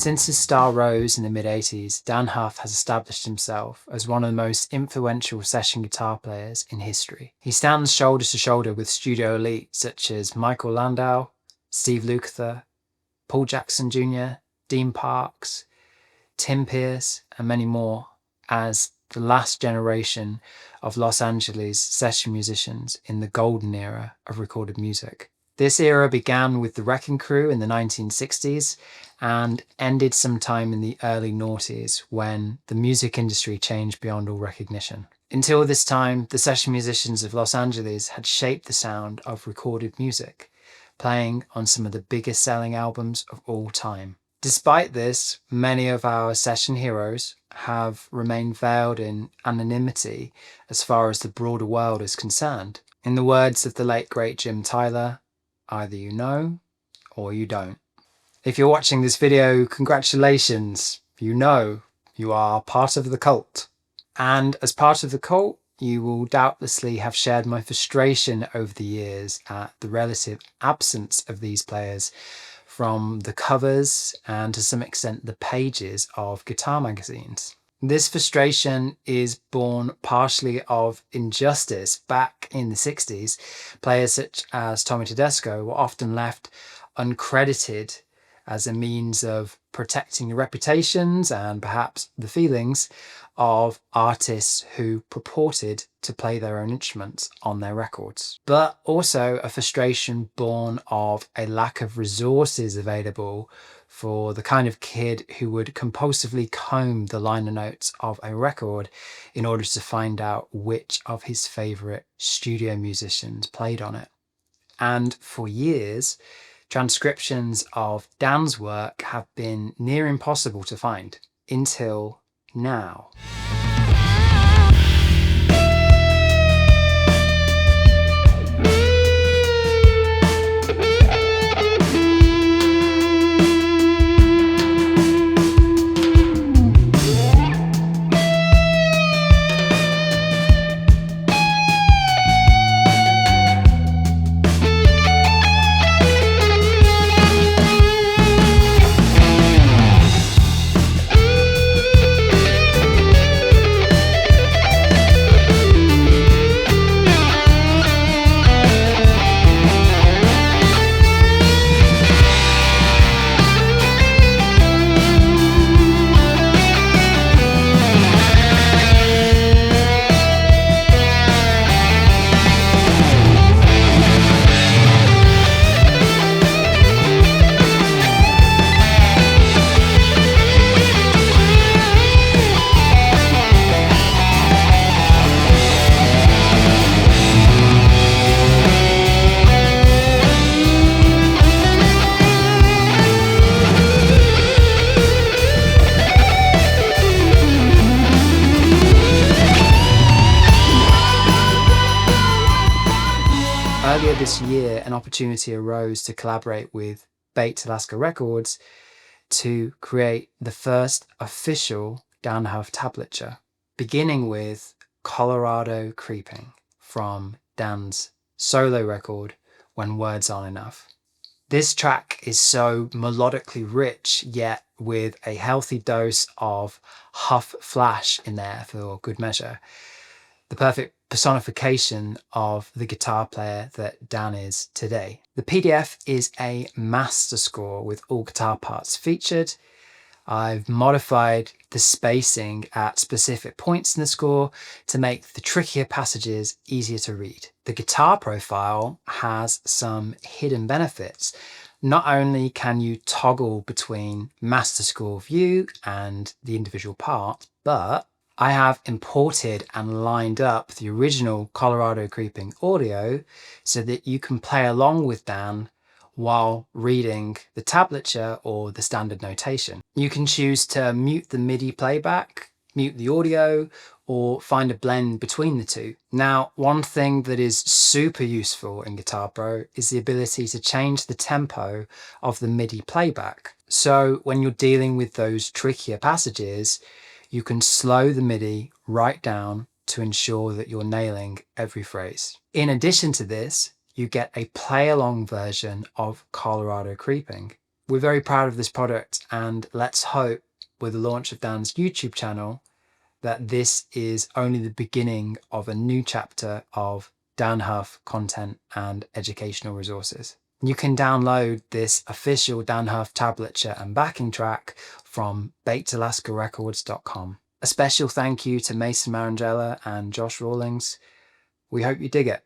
Since his star rose in the mid-80s, Dann Huff has established himself as one of the most influential session guitar players in history. He stands shoulder to shoulder with studio elites such as Michael Landau, Steve Lukather, Paul Jackson Jr., Dean Parks, Tim Pierce, and many more as the last generation of Los Angeles session musicians in the golden era of recorded music. This era began with the Wrecking Crew in the 1960s and ended sometime in the early noughties when the music industry changed beyond all recognition. Until this time, the session musicians of Los Angeles had shaped the sound of recorded music, playing on some of the biggest selling albums of all time. Despite this, many of our session heroes have remained veiled in anonymity as far as the broader world is concerned. In the words of the late great Jim Tyler, either you know or you don't. If you're watching this video, congratulations, you know you are part of the cult. And as part of the cult, you will doubtlessly have shared my frustration over the years at the relative absence of these players from the covers and to some extent the pages of guitar magazines. This frustration is born partially of injustice. Back in the 60s, players such as Tommy Tedesco were often left uncredited as a means of protecting the reputations and perhaps the feelings of artists who purported to play their own instruments on their records. But also a frustration born of a lack of resources available for the kind of kid who would compulsively comb the liner notes of a record in order to find out which of his favourite studio musicians played on it. And for years, transcriptions of Dann's work have been near impossible to find, until now. Earlier this year, an opportunity arose to collaborate with Baked Alaska Records to create the first official Dann Huff Tablature, beginning with Colorado Creepin from Dann's solo record, When Words Aren't Enough. This track is so melodically rich, yet with a healthy dose of Huff flash in there for good measure. The perfect personification of the guitar player that Dann is today. The PDF is a master score with all guitar parts featured. I've modified the spacing at specific points in the score to make the trickier passages easier to read. The guitar profile has some hidden benefits. Not only can you toggle between master score view and the individual parts, but I have imported and lined up the original Colorado Creepin audio so that you can play along with Dann while reading the tablature or the standard notation. You can choose to mute the MIDI playback, mute the audio, or find a blend between the two. Now, one thing that is super useful in Guitar Pro is the ability to change the tempo of the MIDI playback. So when you're dealing with those trickier passages, you can slow the MIDI right down to ensure that you're nailing every phrase. In addition to this, you get a play-along version of Colorado Creepin We're very proud of this product, and let's hope with the launch of Dan's YouTube channel that this is only the beginning of a new chapter of Dann Huff content and educational resources. You can download this official Dann Huff tablature and backing track from bakedalaskarecords.com. A special thank you to Mason Marangella and Josh Rawlings. We hope you dig it.